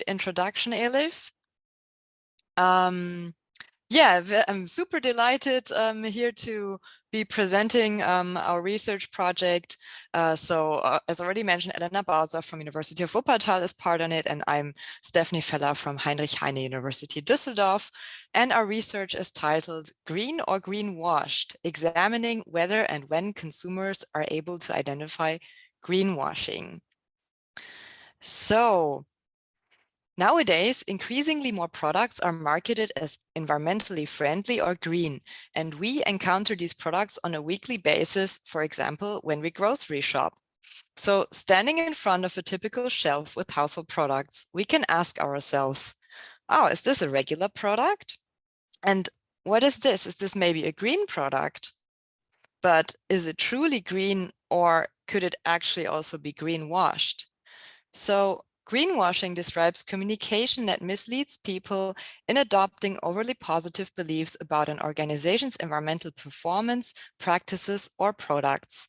introduction, Elif. Yeah, I'm super delighted here to be presenting our research project. As already mentioned, Elena Bauser from University of Wuppertal is part on it, and I'm Stephanie Feller from Heinrich Heine University Düsseldorf. And our research is titled Green or Greenwashed, examining whether and when consumers are able to identify greenwashing. So, nowadays, increasingly more products are marketed as environmentally friendly or green, and we encounter these products on a weekly basis, for example, when we grocery shop. So standing in front of a typical shelf with household products, we can ask ourselves, oh, is this a regular product? And what is this? Is this maybe a green product? But is it truly green, or could it actually also be greenwashed? So greenwashing describes communication that misleads people in adopting overly positive beliefs about an organization's environmental performance, practices, or products.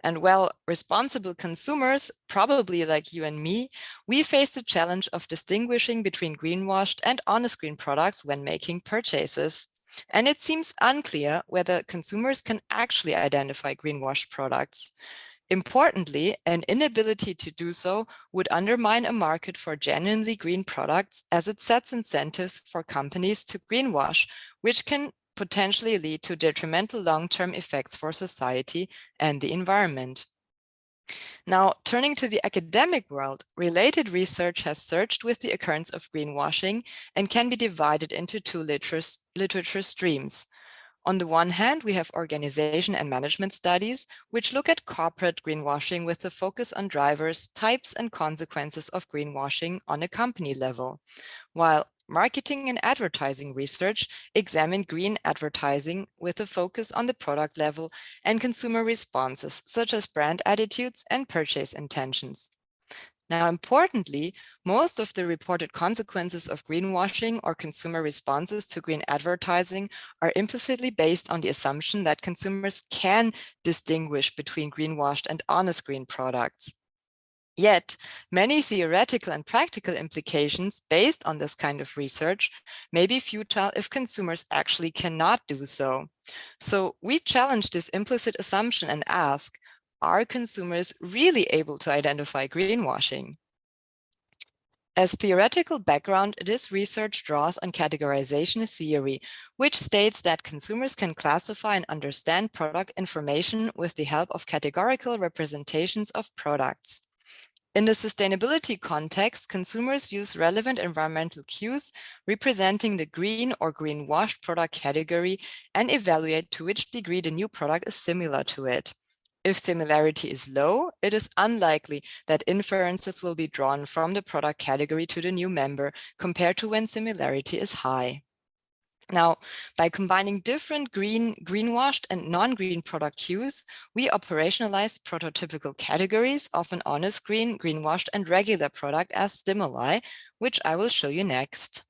And while responsible consumers, probably like you and me, we face the challenge of distinguishing between greenwashed and honest green products when making purchases. And it seems unclear whether consumers can actually identify greenwashed products. Importantly, an inability to do so would undermine a market for genuinely green products, as it sets incentives for companies to greenwash, which can potentially lead to detrimental long-term effects for society and the environment. Now, turning to the academic world, related research has searched with the occurrence of greenwashing and can be divided into two literature streams. On the one hand, we have organization and management studies, which look at corporate greenwashing with a focus on drivers, types, and consequences of greenwashing on a company level, while marketing and advertising research examine green advertising with a focus on the product level and consumer responses, such as brand attitudes and purchase intentions. Now, importantly, most of the reported consequences of greenwashing or consumer responses to green advertising are implicitly based on the assumption that consumers can distinguish between greenwashed and honest green products. Yet, many theoretical and practical implications based on this kind of research may be futile if consumers actually cannot do so. So we challenge this implicit assumption and ask, are consumers really able to identify greenwashing? As theoretical background, this research draws on categorization theory, which states that consumers can classify and understand product information with the help of categorical representations of products. In the sustainability context, consumers use relevant environmental cues representing the green or greenwashed product category and evaluate to which degree the new product is similar to it. If similarity is low, it is unlikely that inferences will be drawn from the product category to the new member compared to when similarity is high. Now, by combining different greenwashed and non-green product cues, we operationalize prototypical categories of an honest green, greenwashed, and regular product as stimuli, which I will show you next.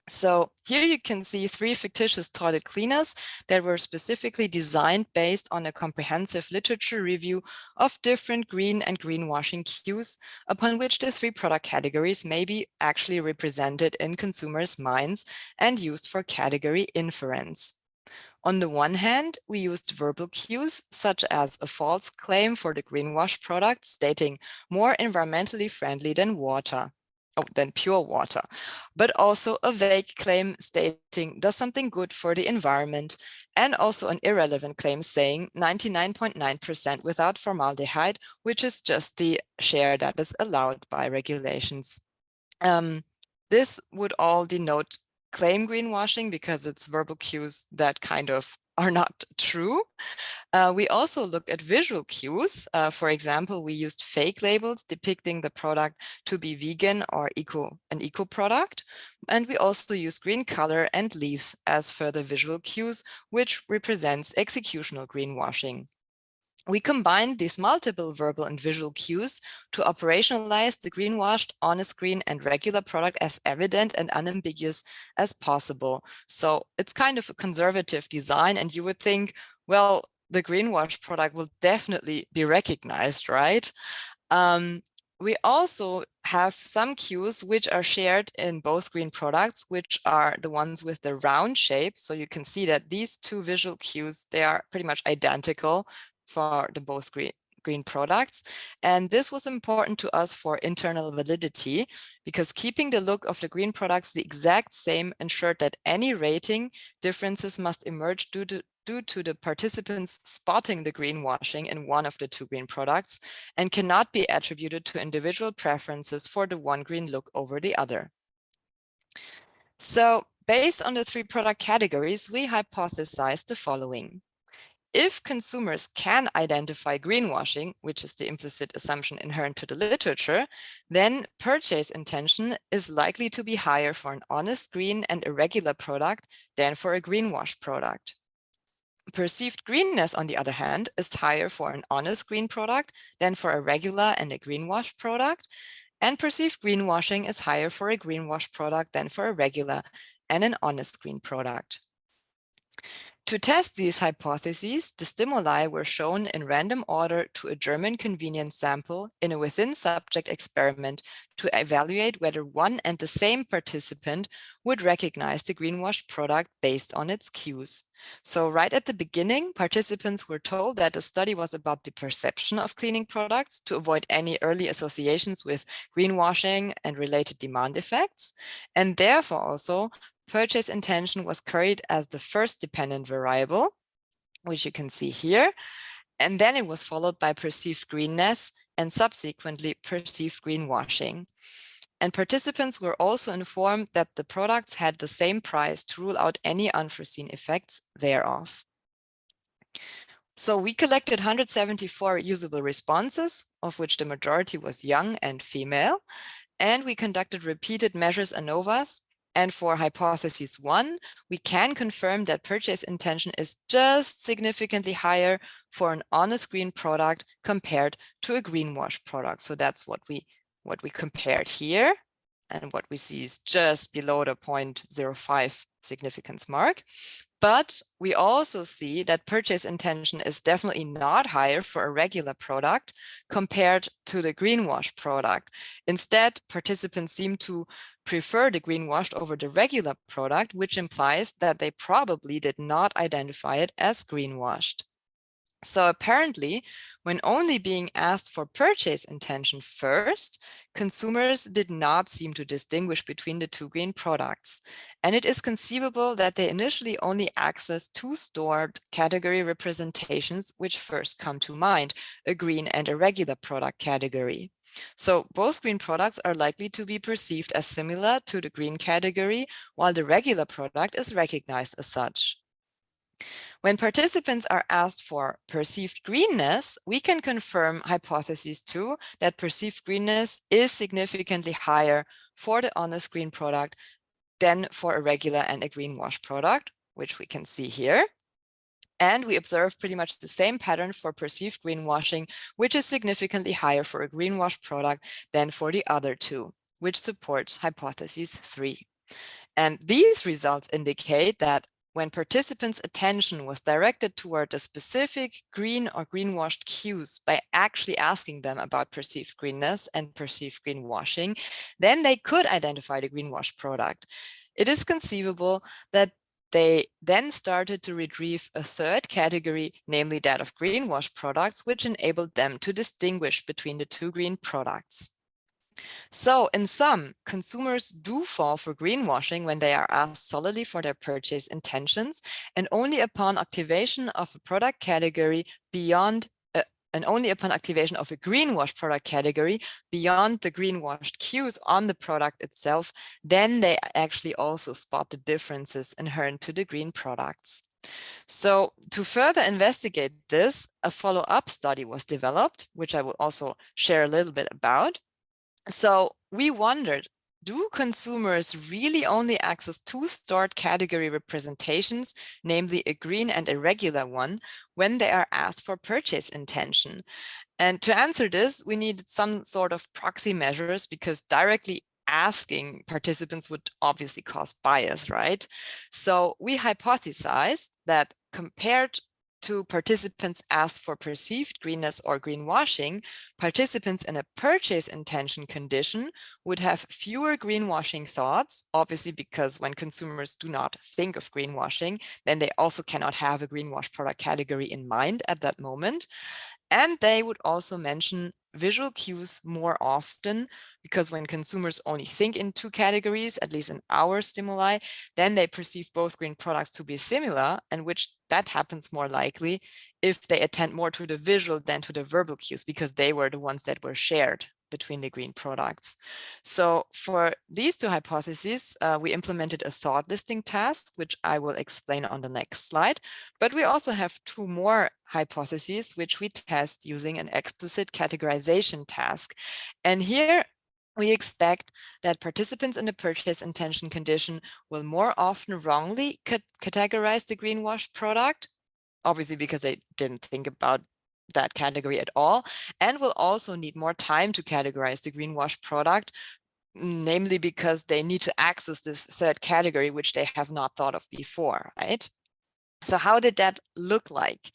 So here you can see 3 fictitious toilet cleaners that were specifically designed based on a comprehensive literature review of different green and greenwashing cues, upon which the 3 product categories may be actually represented in consumers' minds and used for category inference. On the one hand, we used verbal cues, such as a false claim for the greenwash product stating more environmentally friendly than water. Than pure water, but also a vague claim stating does something good for the environment, and also an irrelevant claim saying 99.9% without formaldehyde, which is just the share that is allowed by regulations. This would all denote claim greenwashing because it's verbal cues that kind of are not true. We also looked at visual cues. For example, we used fake labels depicting the product to be vegan or an eco product. And we also used green color and leaves as further visual cues, which represents executional greenwashing. We combined these multiple verbal and visual cues to operationalize the greenwashed, honest green, and regular product as evident and unambiguous as possible. So it's kind of a conservative design, and you would think, well, the greenwash product will definitely be recognized, right? We also have some cues which are shared in both green products, which are the ones with the round shape. So you can see that these two visual cues, they are pretty much identical for the both green products. And this was important to us for internal validity, because keeping the look of the green products the exact same ensured that any rating differences must emerge due to the participants spotting the greenwashing in one of the two green products, and cannot be attributed to individual preferences for the one green look over the other. So based on the three product categories, we hypothesized the following. If consumers can identify greenwashing, which is the implicit assumption inherent to the literature, then purchase intention is likely to be higher for an honest green and irregular product than for a greenwash product. Perceived greenness, on the other hand, is higher for an honest green product than for a regular and a greenwash product. And perceived greenwashing is higher for a greenwash product than for a regular and an honest green product. To test these hypotheses, the stimuli were shown in random order to a German convenience sample in a within-subject experiment to evaluate whether one and the same participant would recognize the greenwash product based on its cues. So right at the beginning, participants were told that the study was about the perception of cleaning products to avoid any early associations with greenwashing and related demand effects, and therefore also purchase intention was carried as the first dependent variable, which you can see here. And then it was followed by perceived greenness and subsequently perceived greenwashing. And participants were also informed that the products had the same price to rule out any unforeseen effects thereof. So we collected 174 usable responses, of which the majority was young and female. And we conducted repeated measures ANOVAs. And for hypothesis 1, we can confirm that purchase intention is just significantly higher for an honest green product compared to a greenwash product. So that's what we compared here. And what we see is just below the 0.05 significance mark. But we also see that purchase intention is definitely not higher for a regular product compared to the greenwash product. Instead, participants seem to prefer the greenwashed over the regular product, which implies that they probably did not identify it as greenwashed. So apparently, when only being asked for purchase intention first, consumers did not seem to distinguish between the two green products. And it is conceivable that they initially only accessed two stored category representations which first come to mind, a green and a regular product category. So both green products are likely to be perceived as similar to the green category, while the regular product is recognized as such. When participants are asked for perceived greenness, we can confirm hypothesis 2 that perceived greenness is significantly higher for the honest green product than for a regular and a greenwash product, which we can see here. And we observe pretty much the same pattern for perceived greenwashing, which is significantly higher for a greenwash product than for the other two, which supports hypothesis 3. And these results indicate that when participants' attention was directed toward a specific green or greenwashed cues by actually asking them about perceived greenness and perceived greenwashing, then they could identify the greenwash product. It is conceivable that they then started to retrieve a third category, namely that of greenwash products, which enabled them to distinguish between the two green products. So in sum, consumers do fall for greenwashing when they are asked solely for their purchase intentions, and only upon activation of a product category beyond and only upon activation of a greenwash product category beyond the greenwashed cues on the product itself, then they actually also spot the differences inherent to the green products. So to further investigate this, a follow-up study was developed, which I will also share a little bit about. So we wondered, do consumers really only access two stored category representations, namely a green and a regular one, when they are asked for purchase intention? And to answer this, we needed some sort of proxy measures, because directly asking participants would obviously cause bias, right? So we hypothesized that compared to participants asked for perceived greenness or greenwashing, participants in a purchase intention condition would have fewer greenwashing thoughts, obviously because when consumers do not think of greenwashing, then they also cannot have a greenwash product category in mind at that moment. And they would also mention visual cues more often, because when consumers only think in two categories, at least in our stimuli, then they perceive both green products to be similar, and which that happens more likely if they attend more to the visual than to the verbal cues, because they were the ones that were shared between the green products. So for these two hypotheses, we implemented a thought listing task, which I will explain on the next slide. But we also have two more hypotheses, which we test using an explicit categorization task. And here we expect that participants in the purchase intention condition will more often wrongly categorize the greenwash product, obviously because they didn't think about that category at all, and will also need more time to categorize the greenwash product, namely because they need to access this third category, which they have not thought of before, right? So how did that look like?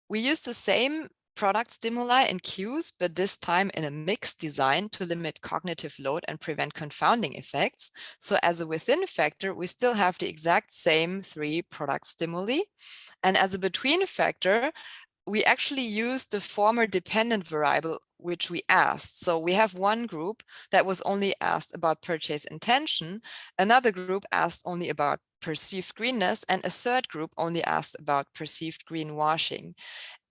We used the same product stimuli and cues, but this time in a mixed design to limit cognitive load and prevent confounding effects. So as a within factor, we still have the exact same three product stimuli. And as a between factor, we actually use the former dependent variable which we asked. So we have one group that was only asked about purchase intention, another group asked only about perceived greenness, and a third group only asked about perceived greenwashing.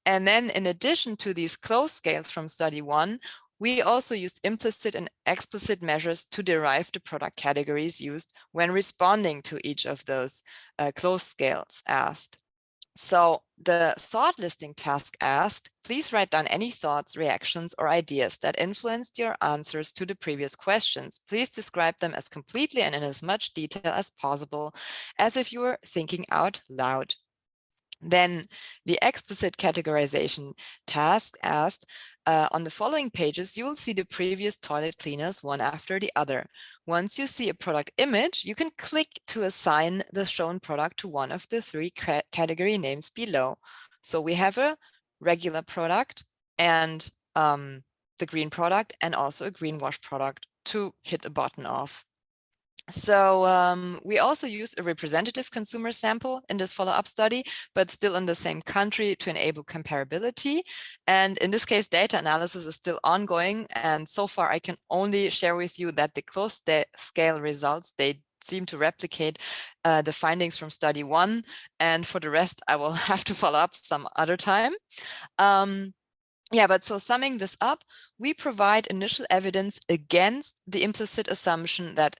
And then in addition to these closed scales from study one, we also used implicit and explicit measures to derive the product categories used when responding to each of those closed scales asked. So the thought listing task asked, please write down any thoughts, reactions, or ideas that influenced your answers to the previous questions. Please describe them as completely and in as much detail as possible, as if you were thinking out loud. Then the explicit categorization task asked, on the following pages, you will see the previous toilet cleaners one after the other. Once you see a product image, you can click to assign the shown product to one of the three category names below. So we have a regular product and the green product and also a greenwash product to hit a button of. So we also use a representative consumer sample in this follow-up study, but still in the same country to enable comparability. And in this case, data analysis is still ongoing. And so far, I can only share with you that the closed scale results, they seem to replicate the findings from study one. And for the rest, I will have to follow up some other time. Yeah, but so summing this up, we provide initial evidence against the implicit assumption that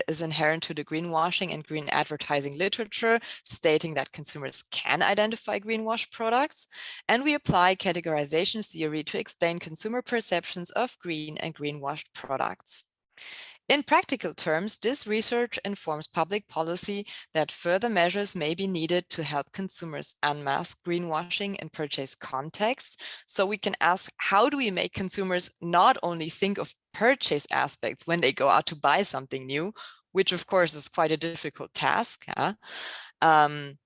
is inherent to the greenwashing and green advertising literature, stating that consumers can identify greenwash products. And we apply categorization theory to explain consumer perceptions of green and greenwashed products. In practical terms, this research informs public policy that further measures may be needed to help consumers unmask greenwashing in purchase contexts. So we can ask, how do we make consumers not only think of purchase aspects when they go out to buy something new, which of course is quite a difficult task. Yeah, and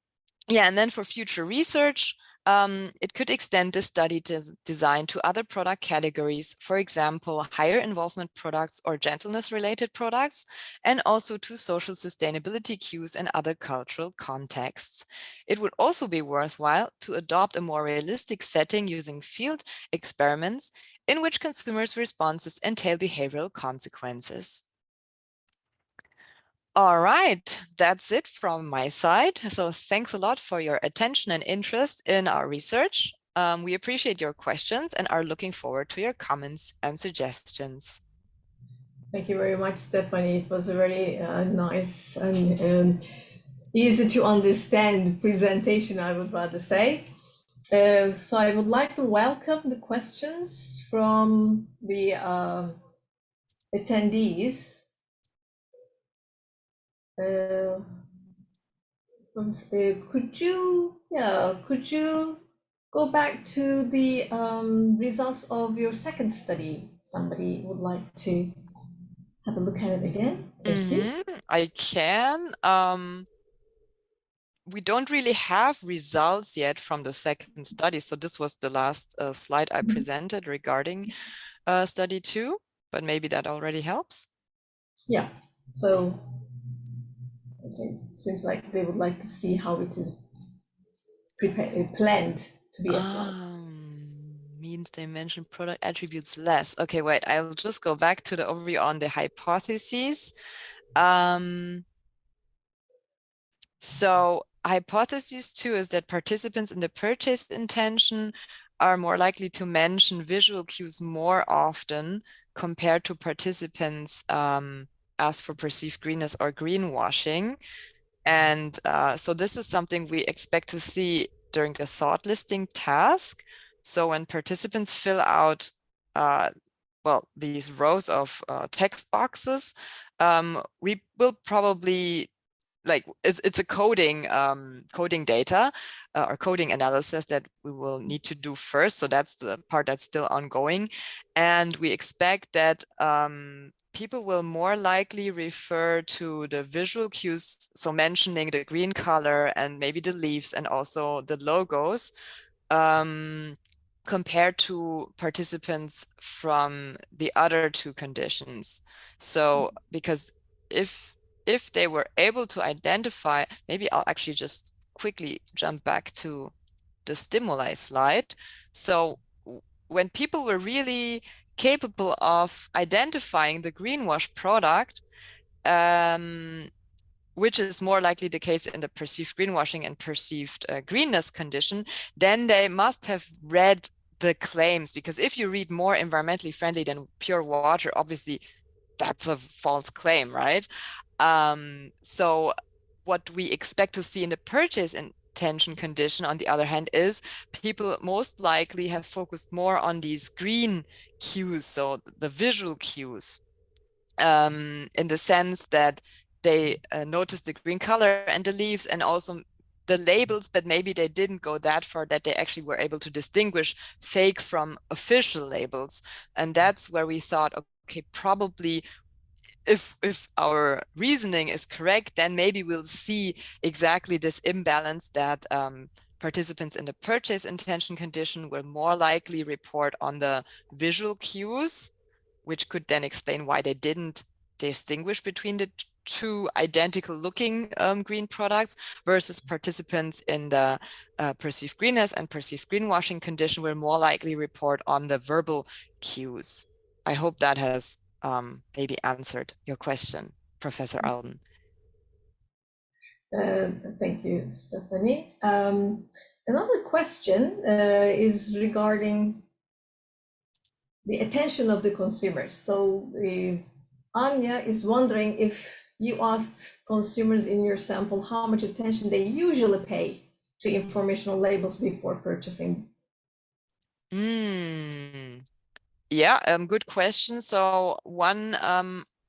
then for future research, it could extend this study design to other product categories, for example, higher involvement products or gentleness-related products, and also to social sustainability cues and other cultural contexts. It would also be worthwhile to adopt a more realistic setting using field experiments in which consumers' responses entail behavioral consequences. All right, that's it from my side. So thanks a lot for your attention and interest in our research. We appreciate your questions and are looking forward to your comments and suggestions. Thank you very much, Stephanie. It was a very nice and easy to understand presentation, I would rather say. So I would like to welcome the questions from the attendees. Could you go back to the results of your second study? Somebody would like to have a look at it again. Thank you. I can. we don't really have results yet from the second study. So this was the last slide I presented regarding study 2, but maybe that already helps. Yeah, so okay, seems like they would like to see how it is planned to be applied. Means they mention product attributes less. Okay, wait, I'll just go back to the overview on the hypotheses. So hypothesis 2 is that participants in the purchase intention are more likely to mention visual cues more often compared to participants asked for perceived greenness or greenwashing. And so this is something we expect to see during the thought listing task. So when participants fill out, well, these rows of text boxes, we will probably, like, it's a coding data or coding analysis that we will need to do first. So that's the part that's still ongoing. And we expect that people will more likely refer to the visual cues, so mentioning the green color and maybe the leaves and also the logos, compared to participants from the other two conditions. So because if they were able to identify, maybe I'll actually just quickly jump back to the stimuli slide. So when people were really capable of identifying the greenwash product, which is more likely the case in the perceived greenwashing and perceived greenness condition, then they must have read the claims, because if you read more environmentally friendly than pure water, obviously that's a false claim, right? So what we expect to see in the purchase intention condition, on the other hand, is people most likely have focused more on these green cues, so the visual cues, in the sense that they noticed the green color and the leaves and also the labels, but maybe they didn't go that far that they actually were able to distinguish fake from official labels. And that's where we thought, okay, probably if our reasoning is correct, then maybe we'll see exactly this imbalance that participants in the purchase intention condition will more likely report on the visual cues, which could then explain why they didn't distinguish between the two identical looking green products, versus participants in the perceived greenness and perceived greenwashing condition will more likely report on the verbal cues. I hope that has maybe answered your question, Professor Alden. Thank you, Stephanie. Another question is regarding the attention of the consumers. So Anya is wondering if you asked consumers in your sample how much attention they usually pay to informational labels before purchasing. Yeah, good question. So one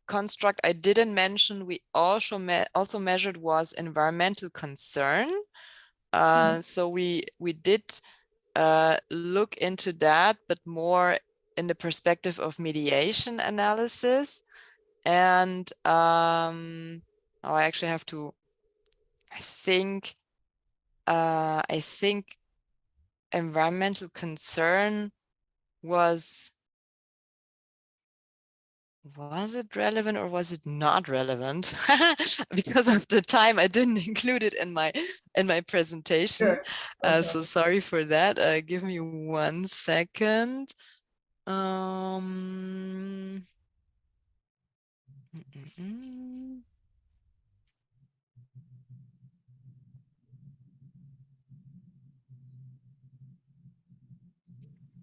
construct I didn't mention we also measured was environmental concern. So we did look into that, but more in the perspective of mediation analysis. And I actually have to think. I think environmental concern was it relevant or was it not relevant? Because of the time, I didn't include it in my presentation. Sure. So sorry for that. Give me 1 second. Um,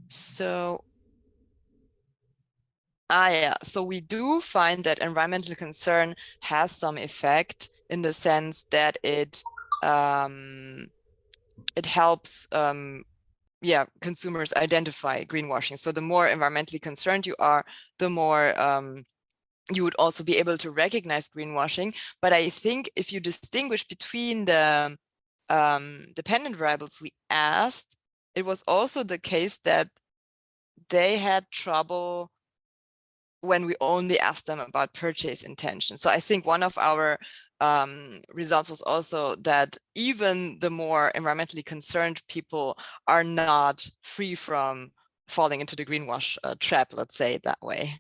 So yeah, so we do find that environmental concern has some effect in the sense that it helps consumers identify greenwashing. So the more environmentally concerned you are, the more you would also be able to recognize greenwashing. But I think if you distinguish between the dependent variables we asked, it was also the case that they had trouble when we only asked them about purchase intention. So I think one of our results was also that even the more environmentally concerned people are not free from falling into the greenwash trap, let's say it that way.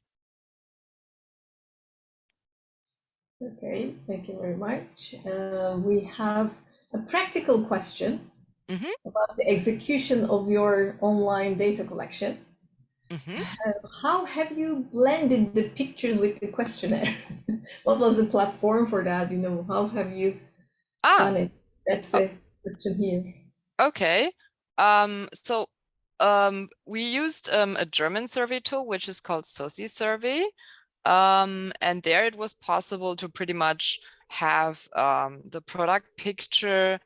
Okay, thank you very much. We have a practical question about the execution of your online data collection. How have you blended the pictures with the questionnaire? What was the platform for that? How have you done it? That's the question here. Okay. So we used a German survey tool, which is called Soci Survey. And there it was possible to pretty much have the product picture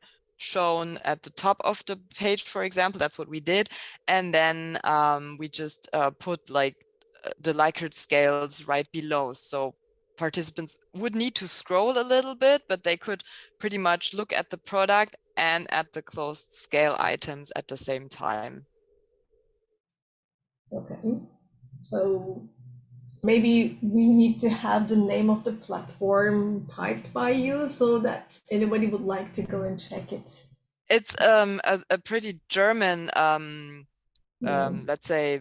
shown at the top of the page, for example. That's what we did. And then we just put like the Likert scales right below. So participants would need to scroll a little bit, but they could pretty much look at the product and at the closed scale items at the same time. Okay, so maybe we need to have the name of the platform typed by you so that anybody would like to go and check it. It's a pretty German let's say,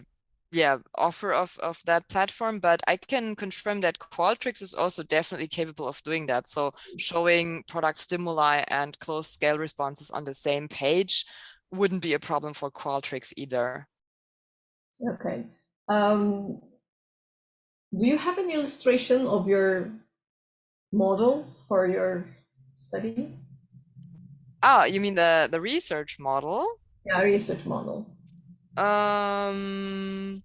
yeah, offer of that platform, but I can confirm that Qualtrics is also definitely capable of doing that. So showing product stimuli and closed scale responses on the same page wouldn't be a problem for Qualtrics either. Okay. Do you have an illustration of your model for your study? Ah, you mean the research model? Yeah, research model Um,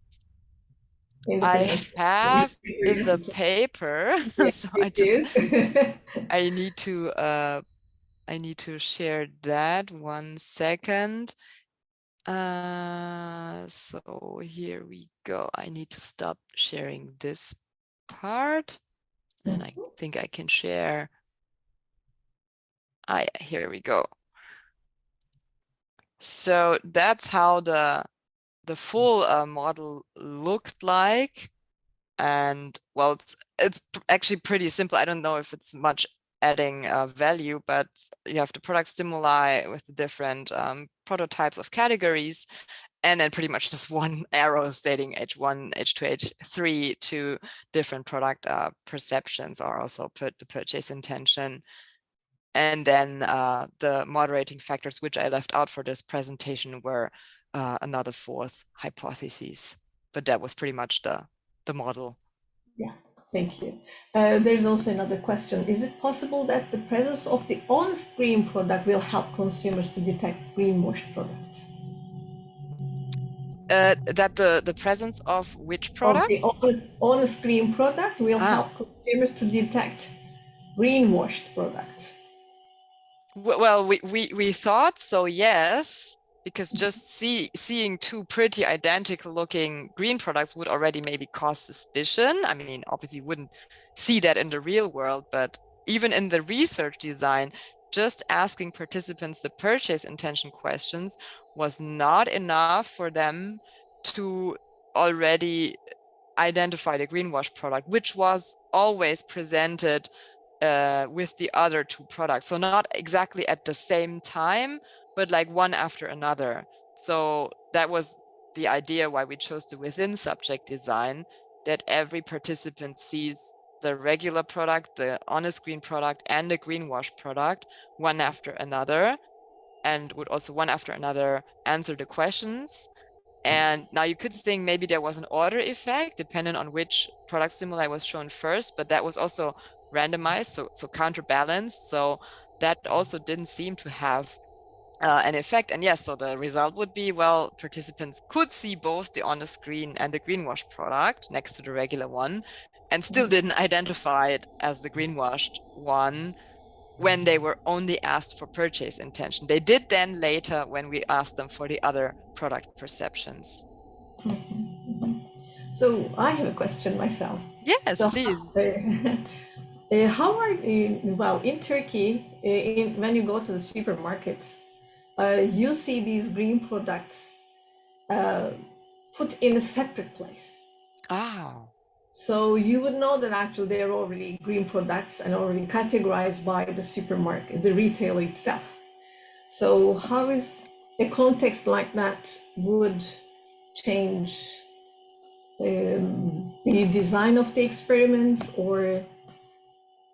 in the I have in the presentation. paper, Yeah, so you do. I need to share that 1 second. So here we go. I need to stop sharing this part, and I think I can share. Here we go. So that's how the full model looked like. And well, it's actually pretty simple. I don't know if it's much adding value, but you have the product stimuli with the different prototypes of categories, and then pretty much just one arrow stating H1, H2, H3 to different product perceptions, or also put the purchase intention. And then the moderating factors, which I left out for this presentation, were another fourth hypothesis. But that was pretty much the model. Yeah, thank you. There's also another question. Is it possible that the presence of the on-screen product will help consumers to detect greenwash product? That the presence of which Of product? the on-screen product will Ah, help consumers to detect greenwashed product. well, we thought so, yes, because just seeing two pretty identical looking green products would already maybe cause suspicion. I mean, obviously you wouldn't see that in the real world, but even in the research design, just asking participants the purchase intention questions was not enough for them to already identify the greenwash product, which was always presented with the other two products. So not exactly at the same time, but like one after another. So that was the idea why we chose the within subject design, that every participant sees the regular product, the on-screen product, and the greenwash product one after another, and would also one after another answer the questions. And now you could think maybe there was an order effect depending on which product stimuli was shown first, but that was also randomized, so counterbalanced. So that also didn't seem to have an effect. And yes, so the result would be, well, participants could see both the on the screen and the greenwash product next to the regular one, and still didn't identify it as the greenwashed one when they were only asked for purchase intention. They did then later when we asked them for the other product perceptions. So I have a question myself. Yes, So please. how are well in Turkey when you go to the supermarkets, you see these green products uh, put in a separate place. Oh. So you would know that actually they're already green products and already categorized by the supermarket, the retailer itself. So how is a context like that would change the design of the experiments or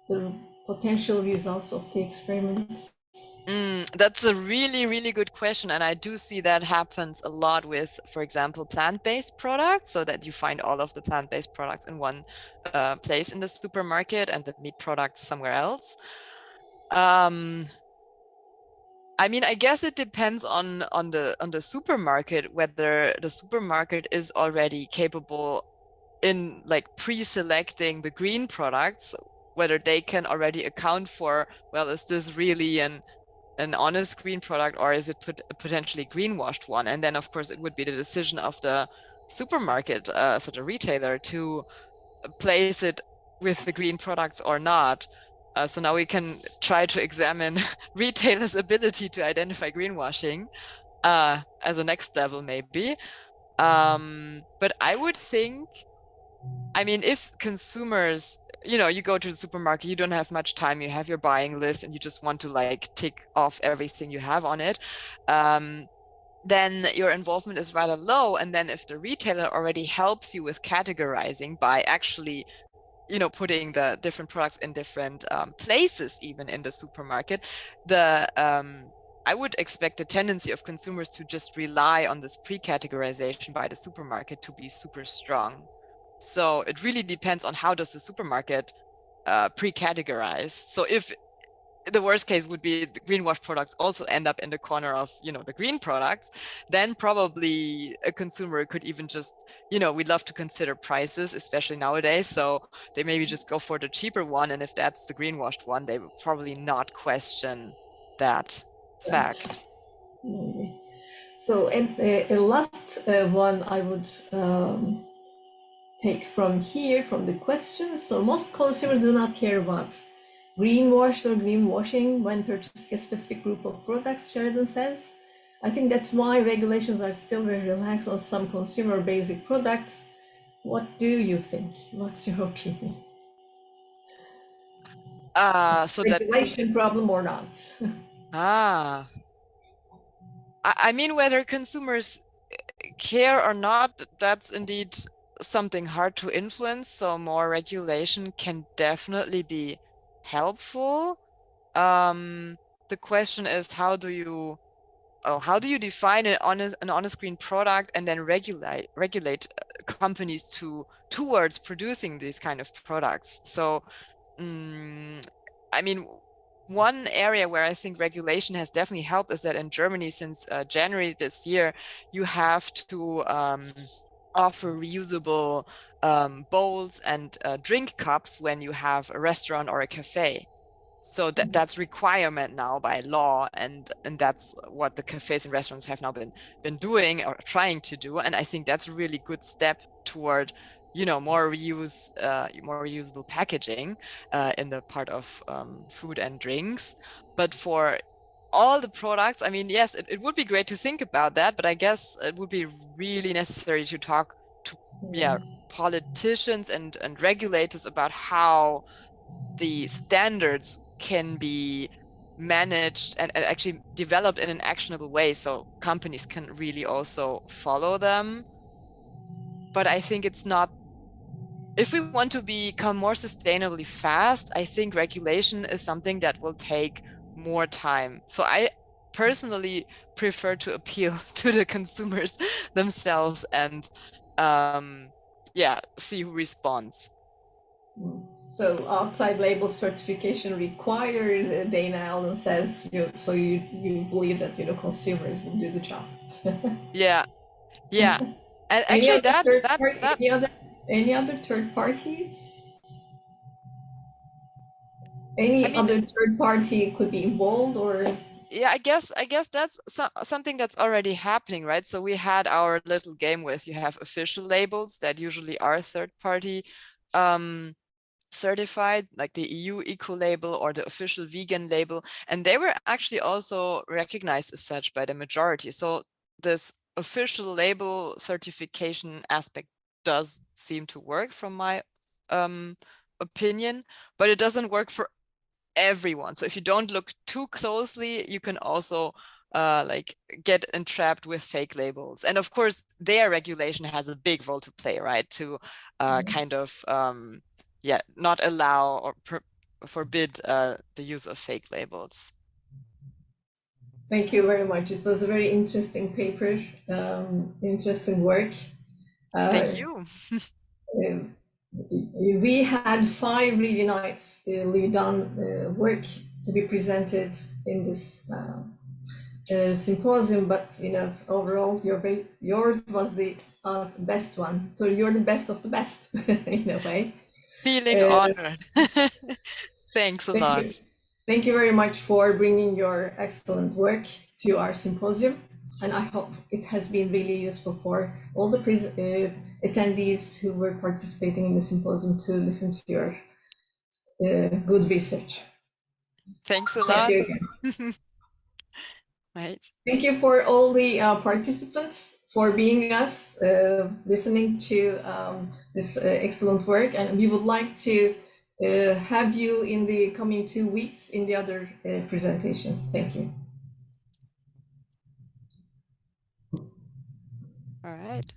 the potential results of the experiments? That's a really, really good question. And I do see that happens a lot with, for example, plant-based products, so that you find all of the plant-based products in one place in the supermarket and the meat products somewhere else. I mean, I guess it depends on the supermarket, whether the supermarket is already capable in like pre-selecting the green products, whether they can already account for, well, is this really an honest green product, or is it potentially greenwashed one? And then, of course, it would be the decision of the supermarket, so the retailer, to place it with the green products or not. So now we can try to examine retailers' ability to identify greenwashing as a next level, maybe. But I would think, I mean, if consumers, you go to the supermarket, you don't have much time, you have your buying list, and you just want to like tick off everything you have on it, then your involvement is rather low. And then if the retailer already helps you with categorizing by actually putting the different products in different places, even in the supermarket, I would expect the tendency of consumers to just rely on this pre-categorization by the supermarket to be super strong. So it really depends on how does the supermarket pre-categorize. So if the worst case would be the greenwash products also end up in the corner of the green products, then probably a consumer could even just we love to consider prices, especially nowadays, so they maybe just go for the cheaper one, and if that's the greenwashed one, they would probably not question that fact. Right. So, and a last one I would take from here, from the questions. So most consumers do not care about greenwashed or greenwashing when purchasing a specific group of products, Sheridan says. I think that's why regulations are still very relaxed on some consumer basic products. What do you think? What's your opinion? So that Regulation problem or not? ah I mean, whether consumers care or not, that's indeed something hard to influence. So more regulation can definitely be helpful. Um, the question is, how do you define an honest green product and then regulate companies towards producing these kind of products? So, I mean, one area where I think regulation has definitely helped is that in Germany, since January this year, you have to offer reusable bowls and drink cups when you have a restaurant or a cafe. So that's requirement now by law, and that's what the cafes and restaurants have now been doing or trying to do. And I think that's a really good step toward more reusable packaging in the part of food and drinks. But for all the products, I mean, yes, it would be great to think about that, but I guess it would be really necessary to talk to politicians and regulators about how the standards can be managed and actually developed in an actionable way, so companies can really also follow them. But I think it's not, if we want to become more sustainably fast, I think regulation is something that will take more time. So I personally prefer to appeal to the consumers themselves and see who responds. So outside label certification required, Dana Allen says, you believe that consumers will do the job. Yeah, yeah. And Any actually other that third that party, that any other third parties? I Any mean, other third party could be involved, or yeah, I guess that's something that's already happening, right? So we had our little game with, you have official labels that usually are third party certified, like the EU eco label or the official vegan label, and they were actually also recognized as such by the majority. So this official label certification aspect does seem to work from my opinion, but it doesn't work for everyone. So if you don't look too closely, you can also like get entrapped with fake labels. And of course, their regulation has a big role to play, right? To kind of not allow or forbid the use of fake labels. Thank you very much. It was a very interesting paper, interesting work. Thank you. Um, we had 5 really nicely done work to be presented in this symposium, but overall yours was the best one. So you're the best of the best in a way. Feeling Uh, honored. Thanks a thank lot. you. Thank you very much for bringing your excellent work to our symposium. And I hope it has been really useful for all the attendees who were participating in the symposium to listen to your good research. Thanks a Thank lot. you again. Right. Thank you for all the participants for being us, listening to this excellent work. And we would like to have you in the coming 2 weeks in the other presentations. Thank you. All right.